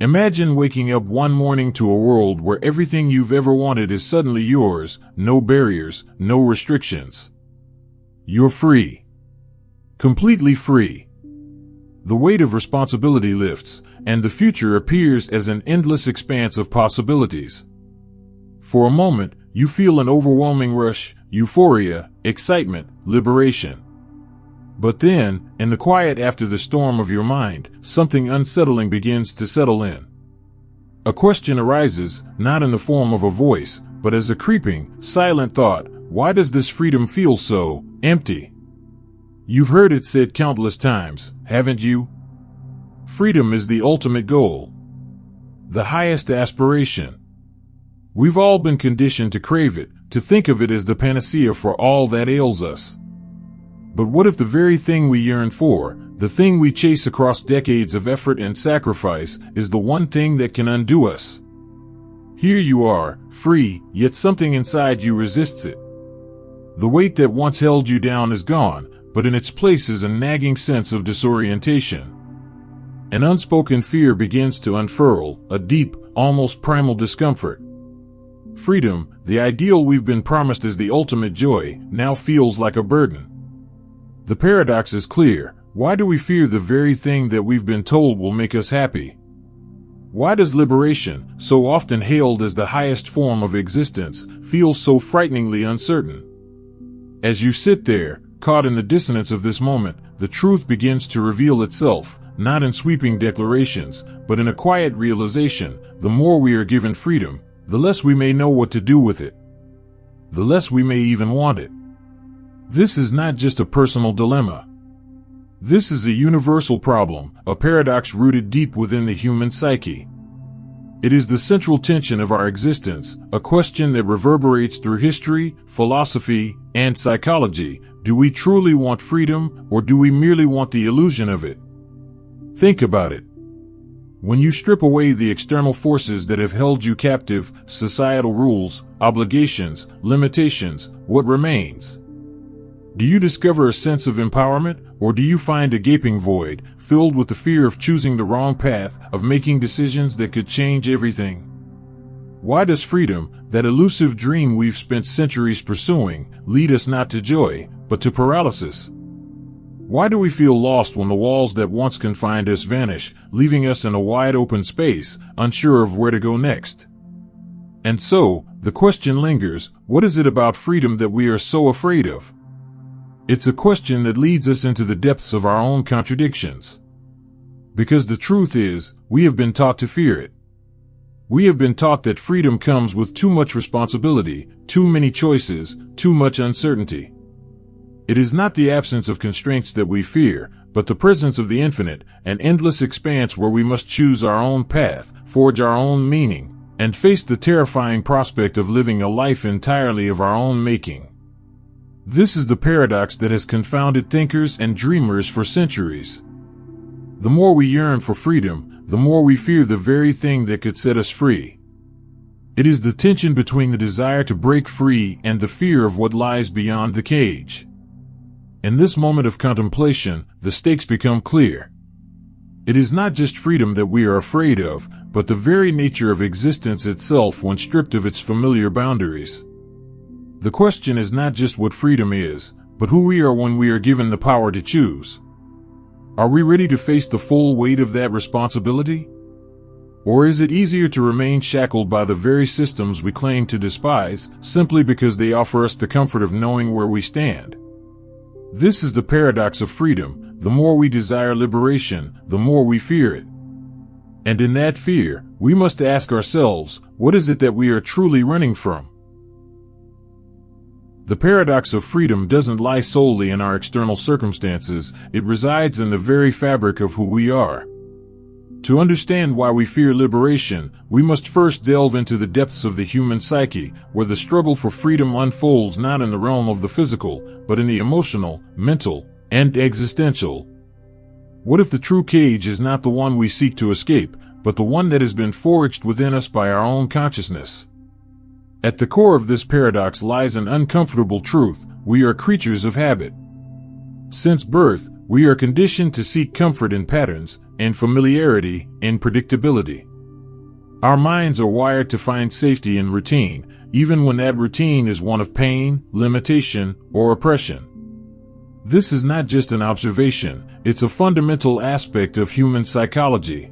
Imagine waking up one morning to a world where everything you've ever wanted is suddenly yours, no barriers, no restrictions. You're free. Completely free. The weight of responsibility lifts, and the future appears as an endless expanse of possibilities. For a moment, you feel an overwhelming rush, euphoria, excitement, liberation. But then, in the quiet after the storm of your mind, something unsettling begins to settle in. A question arises, not in the form of a voice, but as a creeping, silent thought: why does this freedom feel so empty? You've heard it said countless times, haven't you? Freedom is the ultimate goal. The highest aspiration. We've all been conditioned to crave it, to think of it as the panacea for all that ails us. But what if the very thing we yearn for, the thing we chase across decades of effort and sacrifice, is the one thing that can undo us? Here you are, free, yet something inside you resists it. The weight that once held you down is gone, but in its place is a nagging sense of disorientation. An unspoken fear begins to unfurl, a deep, almost primal discomfort. Freedom, the ideal we've been promised as the ultimate joy, now feels like a burden. The paradox is clear. Why do we fear the very thing that we've been told will make us happy? Why does liberation, so often hailed as the highest form of existence, feel so frighteningly uncertain? As you sit there, caught in the dissonance of this moment, the truth begins to reveal itself, not in sweeping declarations, but in a quiet realization: the more we are given freedom, the less we may know what to do with it. The less we may even want it. This is not just a personal dilemma. This is a universal problem, a paradox rooted deep within the human psyche. It is the central tension of our existence, a question that reverberates through history, philosophy, and psychology. Do we truly want freedom, or do we merely want the illusion of it? Think about it. When you strip away the external forces that have held you captive, societal rules, obligations, limitations, what remains? Do you discover a sense of empowerment, or do you find a gaping void, filled with the fear of choosing the wrong path, of making decisions that could change everything? Why does freedom, that elusive dream we've spent centuries pursuing, lead us not to joy, but to paralysis? Why do we feel lost when the walls that once confined us vanish, leaving us in a wide open space, unsure of where to go next? And so, the question lingers: what is it about freedom that we are so afraid of? It's a question that leads us into the depths of our own contradictions. Because the truth is, we have been taught to fear it. We have been taught that freedom comes with too much responsibility, too many choices, too much uncertainty. It is not the absence of constraints that we fear, but the presence of the infinite, an endless expanse where we must choose our own path, forge our own meaning, and face the terrifying prospect of living a life entirely of our own making. This is the paradox that has confounded thinkers and dreamers for centuries. The more we yearn for freedom, the more we fear the very thing that could set us free. It is the tension between the desire to break free and the fear of what lies beyond the cage. In this moment of contemplation, the stakes become clear. It is not just freedom that we are afraid of, but the very nature of existence itself when stripped of its familiar boundaries. The question is not just what freedom is, but who we are when we are given the power to choose. Are we ready to face the full weight of that responsibility? Or is it easier to remain shackled by the very systems we claim to despise, simply because they offer us the comfort of knowing where we stand? This is the paradox of freedom. The more we desire liberation, the more we fear it. And in that fear, we must ask ourselves, what is it that we are truly running from? The paradox of freedom doesn't lie solely in our external circumstances, it resides in the very fabric of who we are. To understand why we fear liberation, we must first delve into the depths of the human psyche, where the struggle for freedom unfolds not in the realm of the physical, but in the emotional, mental, and existential. What if the true cage is not the one we seek to escape, but the one that has been forged within us by our own consciousness? At the core of this paradox lies an uncomfortable truth: we are creatures of habit. Since birth, we are conditioned to seek comfort in patterns, in familiarity, in predictability. Our minds are wired to find safety in routine, even when that routine is one of pain, limitation, or oppression. This is not just an observation, it's a fundamental aspect of human psychology.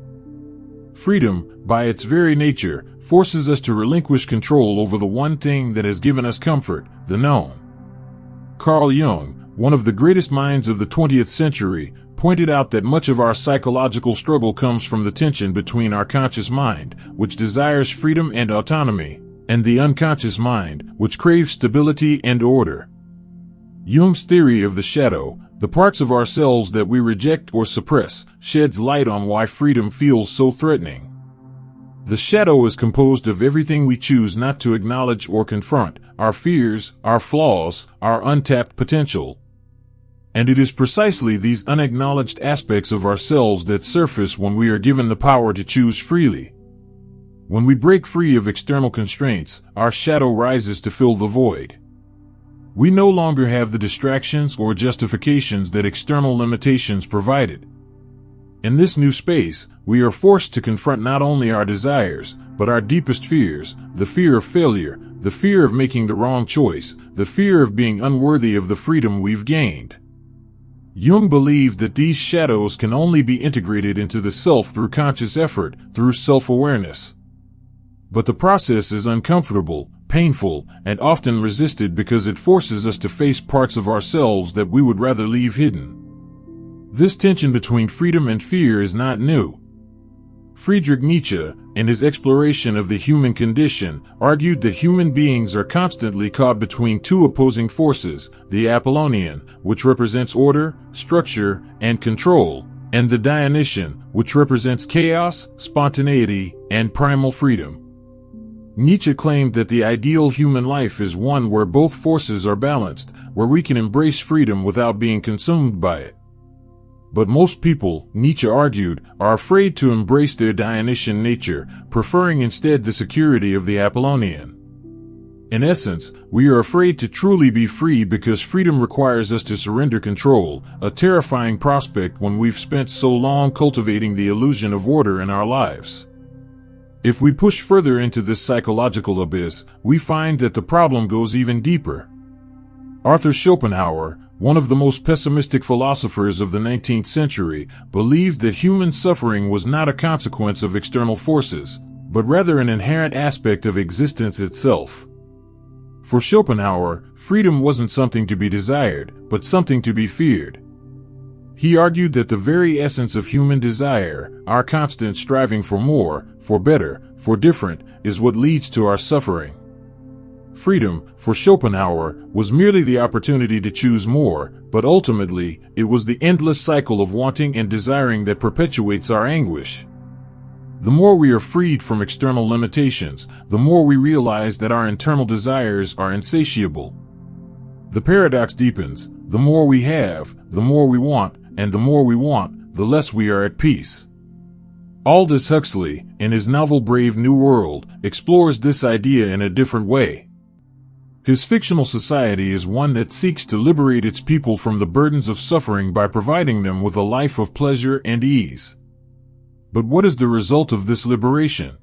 Freedom, by its very nature, forces us to relinquish control over the one thing that has given us comfort, the known. Carl Jung, one of the greatest minds of the 20th century, pointed out that much of our psychological struggle comes from the tension between our conscious mind, which desires freedom and autonomy, and the unconscious mind, which craves stability and order. Jung's theory of the shadow, the parts of ourselves that we reject or suppress, sheds light on why freedom feels so threatening. The shadow is composed of everything we choose not to acknowledge or confront, our fears, our flaws, our untapped potential. And it is precisely these unacknowledged aspects of ourselves that surface when we are given the power to choose freely. When we break free of external constraints, our shadow rises to fill the void. We no longer have the distractions or justifications that external limitations provided. In this new space, we are forced to confront not only our desires, but our deepest fears, the fear of failure, the fear of making the wrong choice, the fear of being unworthy of the freedom we've gained. Jung believed that these shadows can only be integrated into the self through conscious effort, through self-awareness. But the process is uncomfortable, painful, and often resisted because it forces us to face parts of ourselves that we would rather leave hidden. This tension between freedom and fear is not new. Friedrich Nietzsche, in his exploration of the human condition, argued that human beings are constantly caught between two opposing forces, the Apollonian, which represents order, structure, and control, and the Dionysian, which represents chaos, spontaneity, and primal freedom. Nietzsche claimed that the ideal human life is one where both forces are balanced, where we can embrace freedom without being consumed by it. But most people, Nietzsche argued, are afraid to embrace their Dionysian nature, preferring instead the security of the Apollonian. In essence, we are afraid to truly be free because freedom requires us to surrender control, a terrifying prospect when we've spent so long cultivating the illusion of order in our lives. If we push further into this psychological abyss, we find that the problem goes even deeper. Arthur Schopenhauer, one of the most pessimistic philosophers of the 19th century, believed that human suffering was not a consequence of external forces, but rather an inherent aspect of existence itself. For Schopenhauer, freedom wasn't something to be desired, but something to be feared. He argued that the very essence of human desire, our constant striving for more, for better, for different, is what leads to our suffering. Freedom, for Schopenhauer, was merely the opportunity to choose more, but ultimately, it was the endless cycle of wanting and desiring that perpetuates our anguish. The more we are freed from external limitations, the more we realize that our internal desires are insatiable. The paradox deepens: the more we have, the more we want, and the more we want, the less we are at peace. Aldous Huxley, in his novel Brave New World, explores this idea in a different way. His fictional society is one that seeks to liberate its people from the burdens of suffering by providing them with a life of pleasure and ease. But what is the result of this liberation?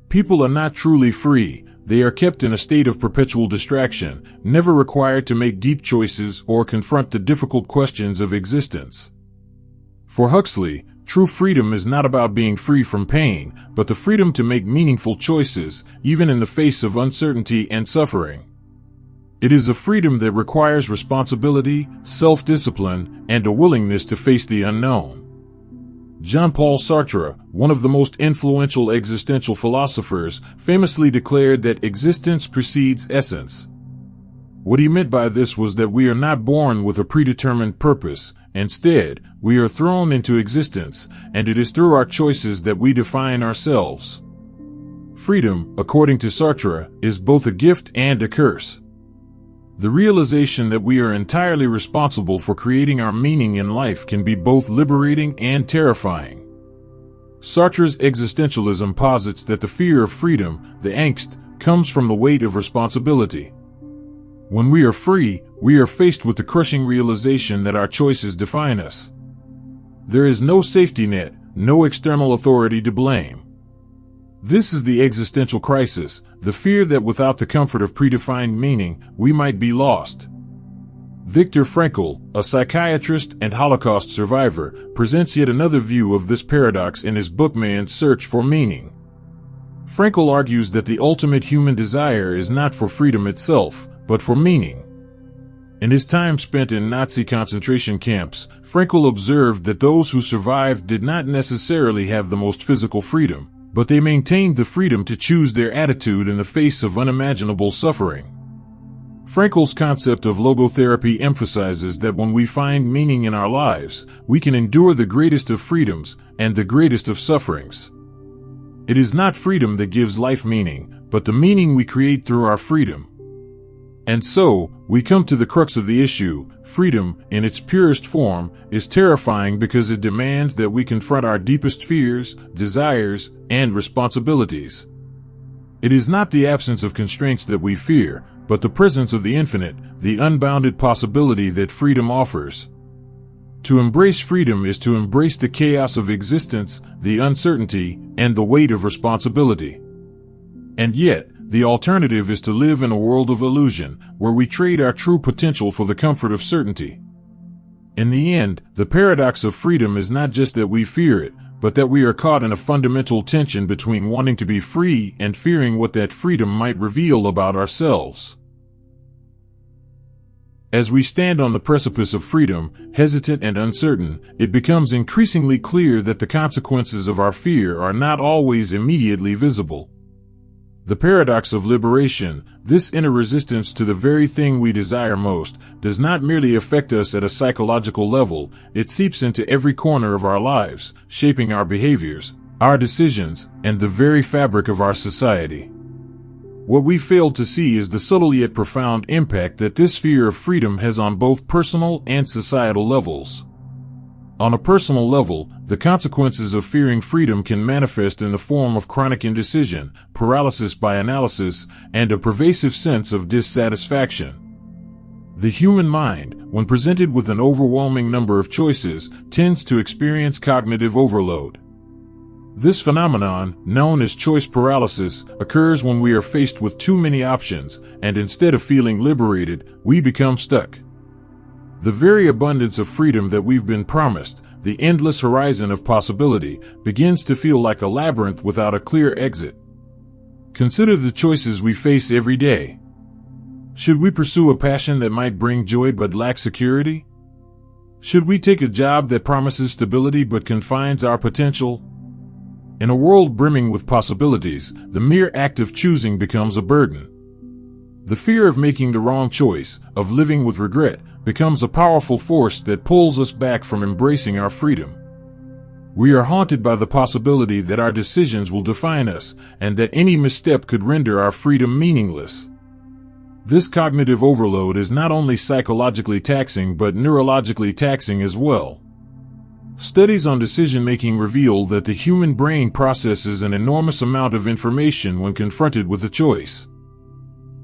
People are not truly free. They are kept in a state of perpetual distraction, never required to make deep choices or confront the difficult questions of existence. For Huxley, true freedom is not about being free from pain, but the freedom to make meaningful choices, even in the face of uncertainty and suffering. It is a freedom that requires responsibility, self-discipline, and a willingness to face the unknown. Jean-Paul Sartre, one of the most influential existential philosophers, famously declared that existence precedes essence. What he meant by this was that we are not born with a predetermined purpose. Instead, we are thrown into existence, and it is through our choices that we define ourselves. Freedom, according to Sartre, is both a gift and a curse. The realization that we are entirely responsible for creating our meaning in life can be both liberating and terrifying. Sartre's existentialism posits that the fear of freedom, the angst, comes from the weight of responsibility. When we are free, we are faced with the crushing realization that our choices define us. There is no safety net, no external authority to blame. This is the existential crisis, the fear that without the comfort of predefined meaning, we might be lost. Viktor Frankl, a psychiatrist and Holocaust survivor, presents yet another view of this paradox in his book Man's Search for Meaning. Frankl argues that the ultimate human desire is not for freedom itself, but for meaning. In his time spent in Nazi concentration camps, Frankl observed that those who survived did not necessarily have the most physical freedom, but they maintained the freedom to choose their attitude in the face of unimaginable suffering. Frankl's concept of logotherapy emphasizes that when we find meaning in our lives, we can endure the greatest of freedoms and the greatest of sufferings. It is not freedom that gives life meaning, but the meaning we create through our freedom. And so, we come to the crux of the issue. Freedom, in its purest form, is terrifying because it demands that we confront our deepest fears, desires, and responsibilities. It is not the absence of constraints that we fear, but the presence of the infinite, the unbounded possibility that freedom offers. To embrace freedom is to embrace the chaos of existence, the uncertainty, and the weight of responsibility. And yet, the alternative is to live in a world of illusion, where we trade our true potential for the comfort of certainty. In the end, the paradox of freedom is not just that we fear it, but that we are caught in a fundamental tension between wanting to be free and fearing what that freedom might reveal about ourselves. As we stand on the precipice of freedom, hesitant and uncertain, it becomes increasingly clear that the consequences of our fear are not always immediately visible. The paradox of liberation, this inner resistance to the very thing we desire most, does not merely affect us at a psychological level, it seeps into every corner of our lives, shaping our behaviors, our decisions, and the very fabric of our society. What we fail to see is the subtle yet profound impact that this fear of freedom has on both personal and societal levels. On a personal level, the consequences of fearing freedom can manifest in the form of chronic indecision, paralysis by analysis, and a pervasive sense of dissatisfaction. The human mind, when presented with an overwhelming number of choices, tends to experience cognitive overload. This phenomenon, known as choice paralysis, occurs when we are faced with too many options, and instead of feeling liberated, we become stuck. The very abundance of freedom that we've been promised, the endless horizon of possibility, begins to feel like a labyrinth without a clear exit. Consider the choices we face every day. Should we pursue a passion that might bring joy but lack security? Should we take a job that promises stability but confines our potential? In a world brimming with possibilities, the mere act of choosing becomes a burden. The fear of making the wrong choice, of living with regret, becomes a powerful force that pulls us back from embracing our freedom. We are haunted by the possibility that our decisions will define us, and that any misstep could render our freedom meaningless. This cognitive overload is not only psychologically taxing but neurologically taxing as well. Studies on decision-making reveal that the human brain processes an enormous amount of information when confronted with a choice.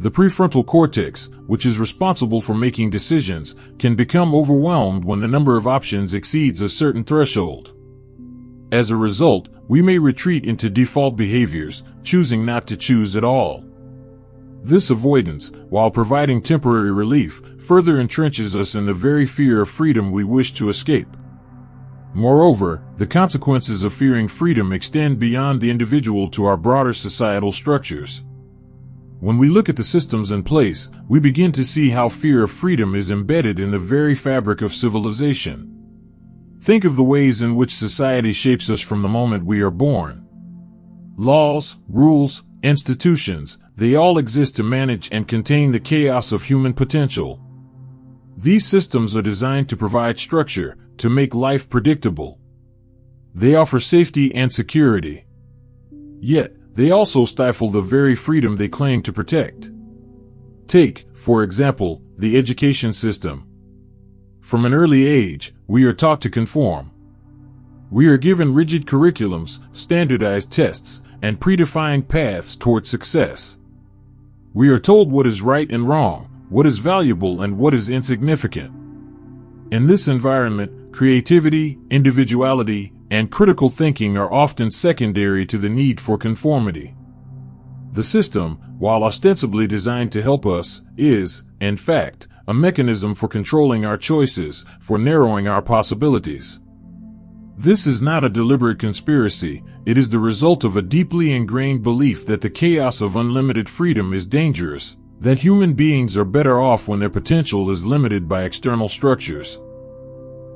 The prefrontal cortex, which is responsible for making decisions, can become overwhelmed when the number of options exceeds a certain threshold. As a result, we may retreat into default behaviors, choosing not to choose at all. This avoidance, while providing temporary relief, further entrenches us in the very fear of freedom we wish to escape. Moreover, the consequences of fearing freedom extend beyond the individual to our broader societal structures. When we look at the systems in place, we begin to see how fear of freedom is embedded in the very fabric of civilization. Think of the ways in which society shapes us from the moment we are born. Laws, rules, institutions, they all exist to manage and contain the chaos of human potential. These systems are designed to provide structure, to make life predictable. They offer safety and security. Yet, they also stifle the very freedom they claim to protect. Take, for example, the education system. From an early age, we are taught to conform. We are given rigid curriculums, standardized tests, and predefined paths toward success. We are told what is right and wrong, what is valuable and what is insignificant. In this environment, creativity, individuality, and critical thinking are often secondary to the need for conformity. The system, while ostensibly designed to help us, is, in fact, a mechanism for controlling our choices, for narrowing our possibilities. This is not a deliberate conspiracy, it is the result of a deeply ingrained belief that the chaos of unlimited freedom is dangerous, that human beings are better off when their potential is limited by external structures.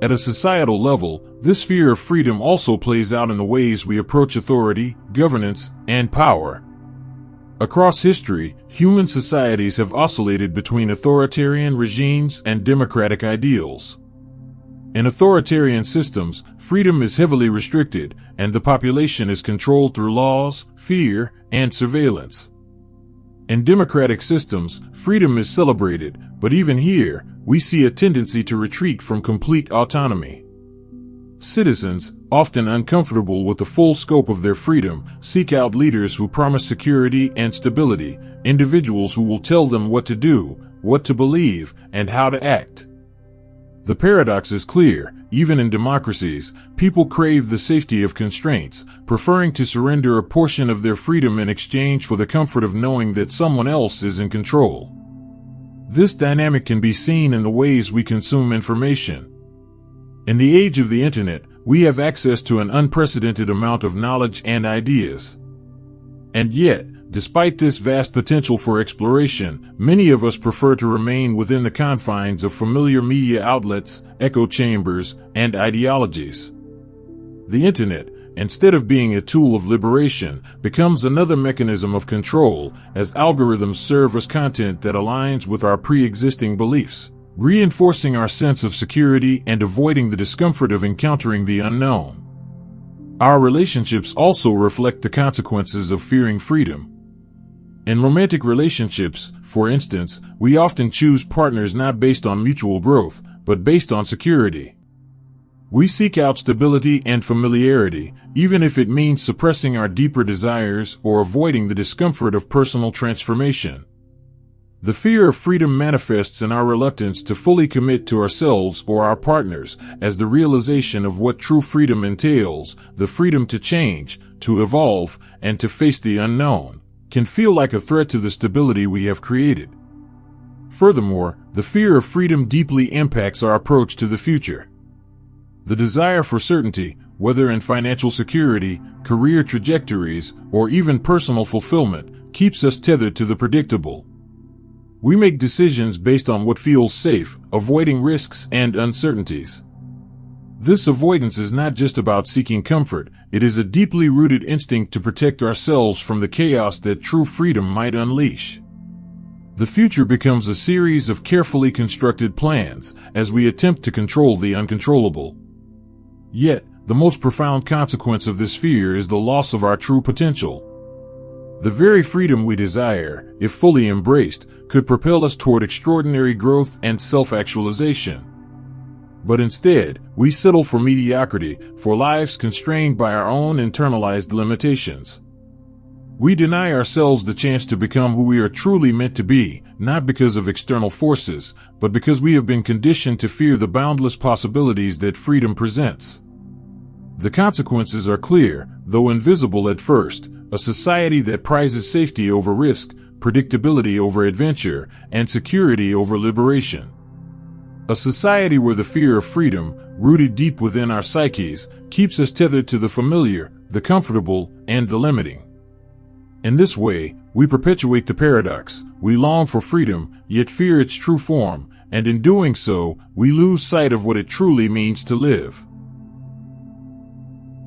At a societal level, this fear of freedom also plays out in the ways we approach authority, governance, and power. Across history, human societies have oscillated between authoritarian regimes and democratic ideals. In authoritarian systems, freedom is heavily restricted, and the population is controlled through laws, fear, and surveillance. In democratic systems, freedom is celebrated, but even here, we see a tendency to retreat from complete autonomy. Citizens, often uncomfortable with the full scope of their freedom, seek out leaders who promise security and stability, individuals who will tell them what to do, what to believe, and how to act. The paradox is clear. Even in democracies, people crave the safety of constraints, preferring to surrender a portion of their freedom in exchange for the comfort of knowing that someone else is in control. This dynamic can be seen in the ways we consume information. In the age of the internet, we have access to an unprecedented amount of knowledge and ideas. And yet, despite this vast potential for exploration, many of us prefer to remain within the confines of familiar media outlets, echo chambers, and ideologies. The internet, instead of being a tool of liberation, becomes another mechanism of control, as algorithms serve us content that aligns with our pre-existing beliefs, reinforcing our sense of security and avoiding the discomfort of encountering the unknown. Our relationships also reflect the consequences of fearing freedom. In romantic relationships, for instance, we often choose partners not based on mutual growth, but based on security. We seek out stability and familiarity, even if it means suppressing our deeper desires or avoiding the discomfort of personal transformation. The fear of freedom manifests in our reluctance to fully commit to ourselves or our partners, as the realization of what true freedom entails, the freedom to change, to evolve, and to face the unknown, can feel like a threat to the stability we have created. Furthermore, the fear of freedom deeply impacts our approach to the future. The desire for certainty, whether in financial security, career trajectories, or even personal fulfillment, keeps us tethered to the predictable. We make decisions based on what feels safe, avoiding risks and uncertainties. This avoidance is not just about seeking comfort, it is a deeply rooted instinct to protect ourselves from the chaos that true freedom might unleash. The future becomes a series of carefully constructed plans, as we attempt to control the uncontrollable. Yet, the most profound consequence of this fear is the loss of our true potential. The very freedom we desire, if fully embraced, could propel us toward extraordinary growth and self-actualization. But instead, we settle for mediocrity, for lives constrained by our own internalized limitations. We deny ourselves the chance to become who we are truly meant to be, not because of external forces, but because we have been conditioned to fear the boundless possibilities that freedom presents. The consequences are clear, though invisible at first: a society that prizes safety over risk, predictability over adventure, and security over liberation. A society where the fear of freedom, rooted deep within our psyches, keeps us tethered to the familiar, the comfortable, and the limiting. In this way, we perpetuate the paradox. We long for freedom, yet fear its true form, and in doing so, we lose sight of what it truly means to live.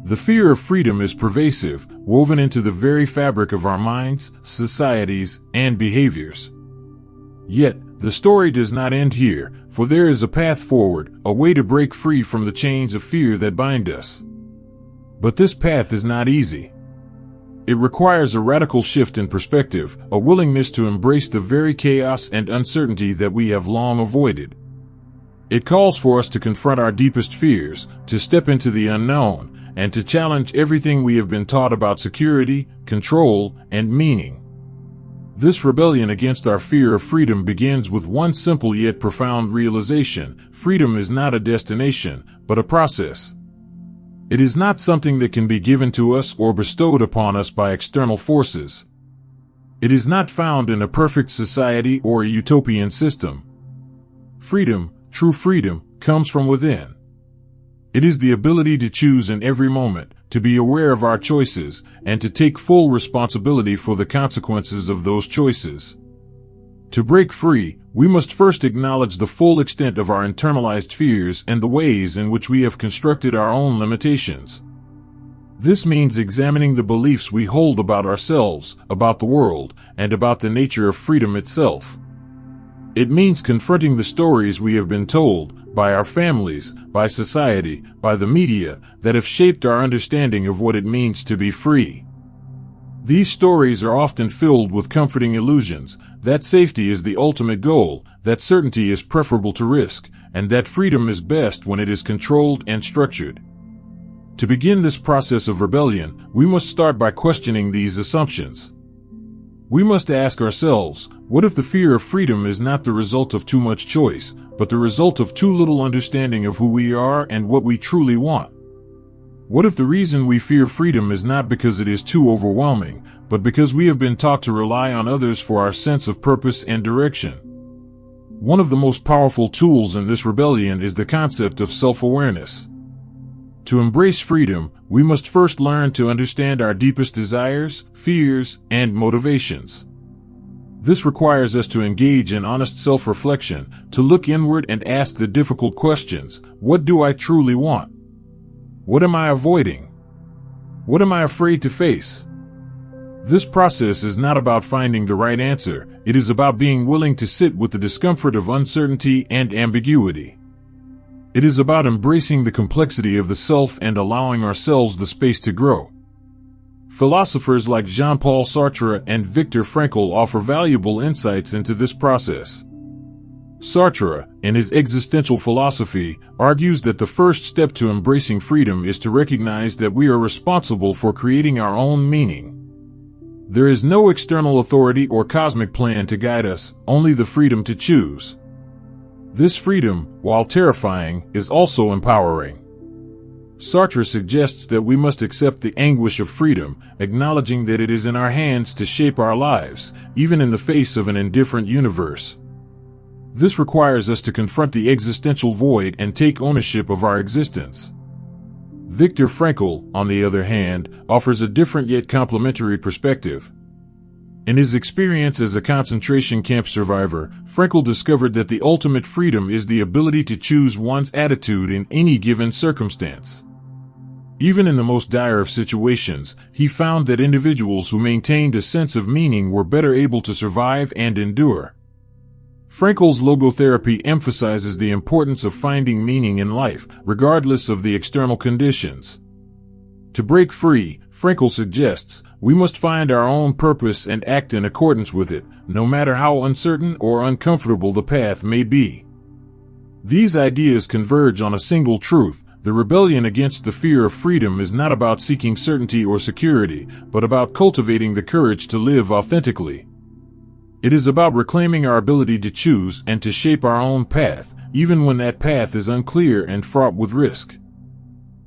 The fear of freedom is pervasive, woven into the very fabric of our minds, societies, and behaviors. Yet, the story does not end here, for there is a path forward, a way to break free from the chains of fear that bind us. But this path is not easy. It requires a radical shift in perspective, a willingness to embrace the very chaos and uncertainty that we have long avoided. It calls for us to confront our deepest fears, to step into the unknown, and to challenge everything we have been taught about security, control, and meaning. This rebellion against our fear of freedom begins with one simple yet profound realization: freedom is not a destination, but a process. It is not something that can be given to us or bestowed upon us by external forces. It is not found in a perfect society or a utopian system. Freedom, true freedom, comes from within. It is the ability to choose in every moment, to be aware of our choices, and to take full responsibility for the consequences of those choices. To break free, we must first acknowledge the full extent of our internalized fears and the ways in which we have constructed our own limitations. This means examining the beliefs we hold about ourselves, about the world, and about the nature of freedom itself. It means confronting the stories we have been told, by our families, by society, by the media, that have shaped our understanding of what it means to be free. These stories are often filled with comforting illusions, that safety is the ultimate goal, that certainty is preferable to risk, and that freedom is best when it is controlled and structured. To begin this process of rebellion, we must start by questioning these assumptions. We must ask ourselves, what if the fear of freedom is not the result of too much choice, but the result of too little understanding of who we are and what we truly want? What if the reason we fear freedom is not because it is too overwhelming, but because we have been taught to rely on others for our sense of purpose and direction? One of the most powerful tools in this rebellion is the concept of self-awareness. To embrace freedom, we must first learn to understand our deepest desires, fears, and motivations. This requires us to engage in honest self-reflection, to look inward and ask the difficult questions: what do I truly want? What am I avoiding? What am I afraid to face? This process is not about finding the right answer, it is about being willing to sit with the discomfort of uncertainty and ambiguity. It is about embracing the complexity of the self and allowing ourselves the space to grow. Philosophers like Jean-Paul Sartre and Viktor Frankl offer valuable insights into this process. Sartre, in his existential philosophy, argues that the first step to embracing freedom is to recognize that we are responsible for creating our own meaning. There is no external authority or cosmic plan to guide us, only the freedom to choose. This freedom, while terrifying, is also empowering. Sartre suggests that we must accept the anguish of freedom, acknowledging that it is in our hands to shape our lives, even in the face of an indifferent universe. This requires us to confront the existential void and take ownership of our existence. Viktor Frankl, on the other hand, offers a different yet complementary perspective. In his experience as a concentration camp survivor, Frankl discovered that the ultimate freedom is the ability to choose one's attitude in any given circumstance. Even in the most dire of situations, he found that individuals who maintained a sense of meaning were better able to survive and endure. Frankl's logotherapy emphasizes the importance of finding meaning in life, regardless of the external conditions. To break free, Frankl suggests, we must find our own purpose and act in accordance with it, no matter how uncertain or uncomfortable the path may be. These ideas converge on a single truth: the rebellion against the fear of freedom is not about seeking certainty or security, but about cultivating the courage to live authentically. It is about reclaiming our ability to choose and to shape our own path, even when that path is unclear and fraught with risk.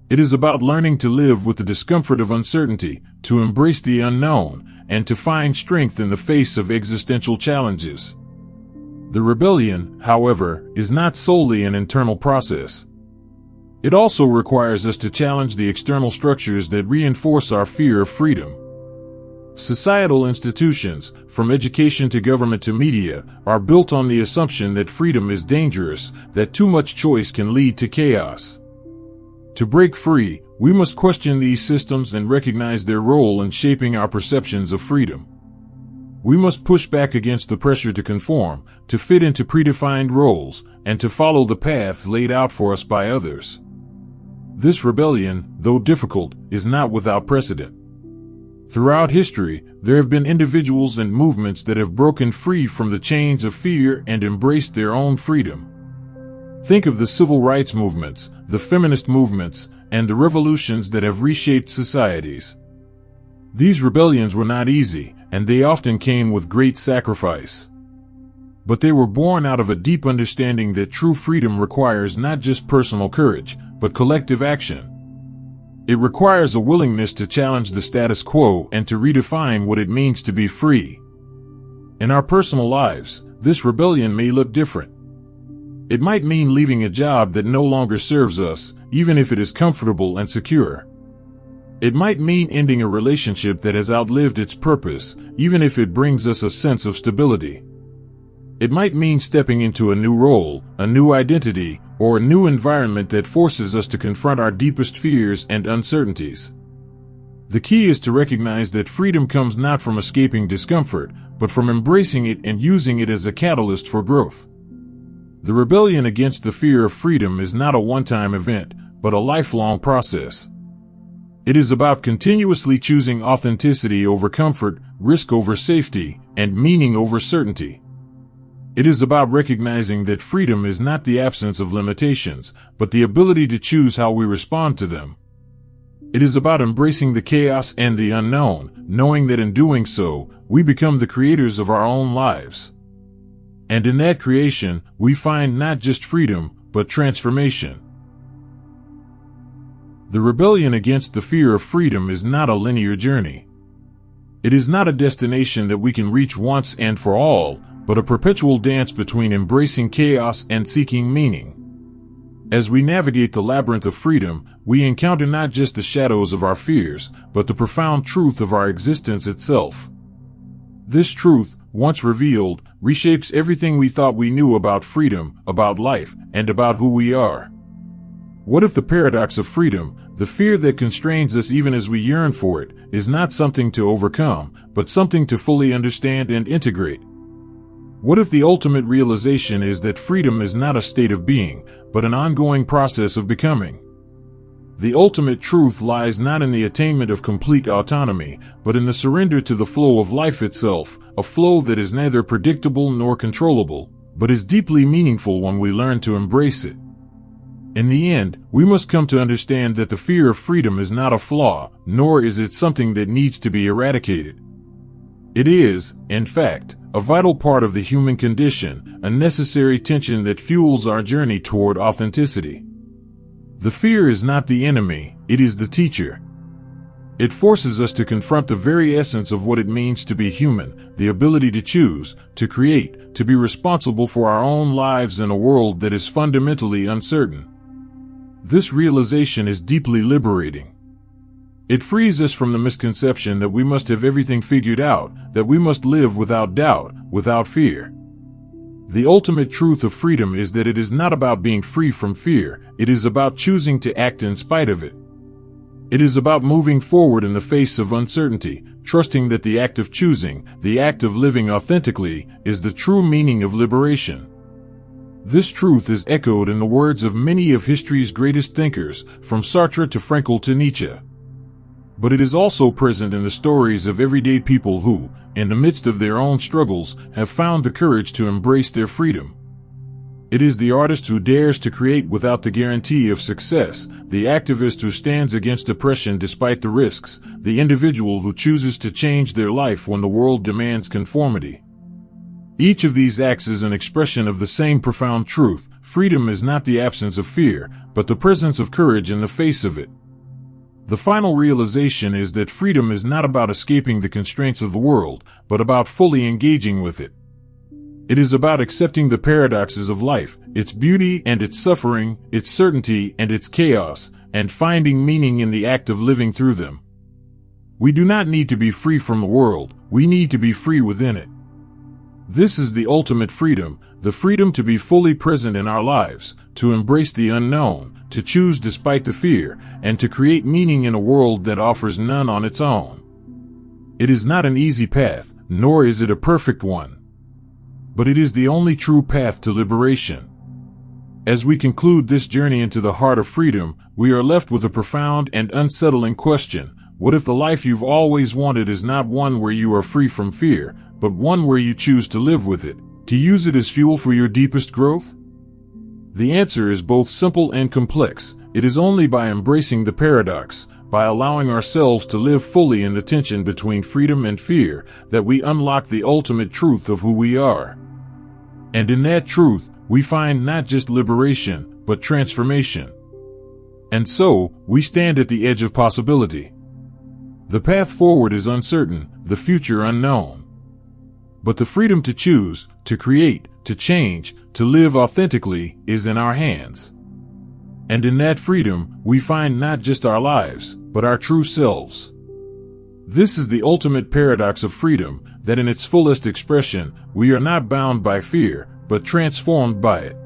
It is about learning to live with the discomfort of uncertainty, to embrace the unknown, and to find strength in the face of existential challenges. The rebellion, however, is not solely an internal process. It also requires us to challenge the external structures that reinforce our fear of freedom. Societal institutions, from education to government to media, are built on the assumption that freedom is dangerous, that too much choice can lead to chaos. To break free, we must question these systems and recognize their role in shaping our perceptions of freedom. We must push back against the pressure to conform, to fit into predefined roles, and to follow the paths laid out for us by others. This rebellion, though difficult, is not without precedent. Throughout history, there have been individuals and movements that have broken free from the chains of fear and embraced their own freedom. Think of the civil rights movements, the feminist movements, and the revolutions that have reshaped societies. These rebellions were not easy, and they often came with great sacrifice. But they were born out of a deep understanding that true freedom requires not just personal courage, but collective action. It requires a willingness to challenge the status quo and to redefine what it means to be free. In our personal lives, this rebellion may look different. It might mean leaving a job that no longer serves us, even if it is comfortable and secure. It might mean ending a relationship that has outlived its purpose, even if it brings us a sense of stability. It might mean stepping into a new role, a new identity, or a new environment that forces us to confront our deepest fears and uncertainties. The key is to recognize that freedom comes not from escaping discomfort, but from embracing it and using it as a catalyst for growth. The rebellion against the fear of freedom is not a one-time event, but a lifelong process. It is about continuously choosing authenticity over comfort, risk over safety, and meaning over certainty. It is about recognizing that freedom is not the absence of limitations, but the ability to choose how we respond to them. It is about embracing the chaos and the unknown, knowing that in doing so, we become the creators of our own lives. And in that creation, we find not just freedom, but transformation. The rebellion against the fear of freedom is not a linear journey. It is not a destination that we can reach once and for all, but a perpetual dance between embracing chaos and seeking meaning. As we navigate the labyrinth of freedom, we encounter not just the shadows of our fears, but the profound truth of our existence itself. This truth, once revealed, reshapes everything we thought we knew about freedom, about life, and about who we are. What if the paradox of freedom, the fear that constrains us even as we yearn for it, is not something to overcome, but something to fully understand and integrate? What if the ultimate realization is that freedom is not a state of being, but an ongoing process of becoming? The ultimate truth lies not in the attainment of complete autonomy, but in the surrender to the flow of life itself, a flow that is neither predictable nor controllable, but is deeply meaningful when we learn to embrace it. In the end, we must come to understand that the fear of freedom is not a flaw, nor is it something that needs to be eradicated. It is, in fact, a vital part of the human condition, a necessary tension that fuels our journey toward authenticity. The fear is not the enemy, it is the teacher. It forces us to confront the very essence of what it means to be human, the ability to choose, to create, to be responsible for our own lives in a world that is fundamentally uncertain. This realization is deeply liberating. It frees us from the misconception that we must have everything figured out, that we must live without doubt, without fear. The ultimate truth of freedom is that it is not about being free from fear, it is about choosing to act in spite of it. It is about moving forward in the face of uncertainty, trusting that the act of choosing, the act of living authentically, is the true meaning of liberation. This truth is echoed in the words of many of history's greatest thinkers, from Sartre to Frankl to Nietzsche. But it is also present in the stories of everyday people who, in the midst of their own struggles, have found the courage to embrace their freedom. It is the artist who dares to create without the guarantee of success, the activist who stands against oppression despite the risks, the individual who chooses to change their life when the world demands conformity. Each of these acts is an expression of the same profound truth: freedom is not the absence of fear, but the presence of courage in the face of it. The final realization is that freedom is not about escaping the constraints of the world, but about fully engaging with it. It is about accepting the paradoxes of life, its beauty and its suffering, its certainty and its chaos, and finding meaning in the act of living through them. We do not need to be free from the world, we need to be free within it. This is the ultimate freedom, the freedom to be fully present in our lives, to embrace the unknown, to choose despite the fear, and to create meaning in a world that offers none on its own. It is not an easy path, nor is it a perfect one. But it is the only true path to liberation. As we conclude this journey into the heart of freedom, we are left with a profound and unsettling question. What if the life you've always wanted is not one where you are free from fear, but one where you choose to live with it, to use it as fuel for your deepest growth? The answer is both simple and complex. It is only by embracing the paradox, by allowing ourselves to live fully in the tension between freedom and fear, that we unlock the ultimate truth of who we are. And in that truth, we find not just liberation, but transformation. And so, we stand at the edge of possibility. The path forward is uncertain, the future unknown. But the freedom to choose, to create, to change, to live authentically is in our hands. And in that freedom, we find not just our lives, but our true selves. This is the ultimate paradox of freedom, that in its fullest expression, we are not bound by fear, but transformed by it.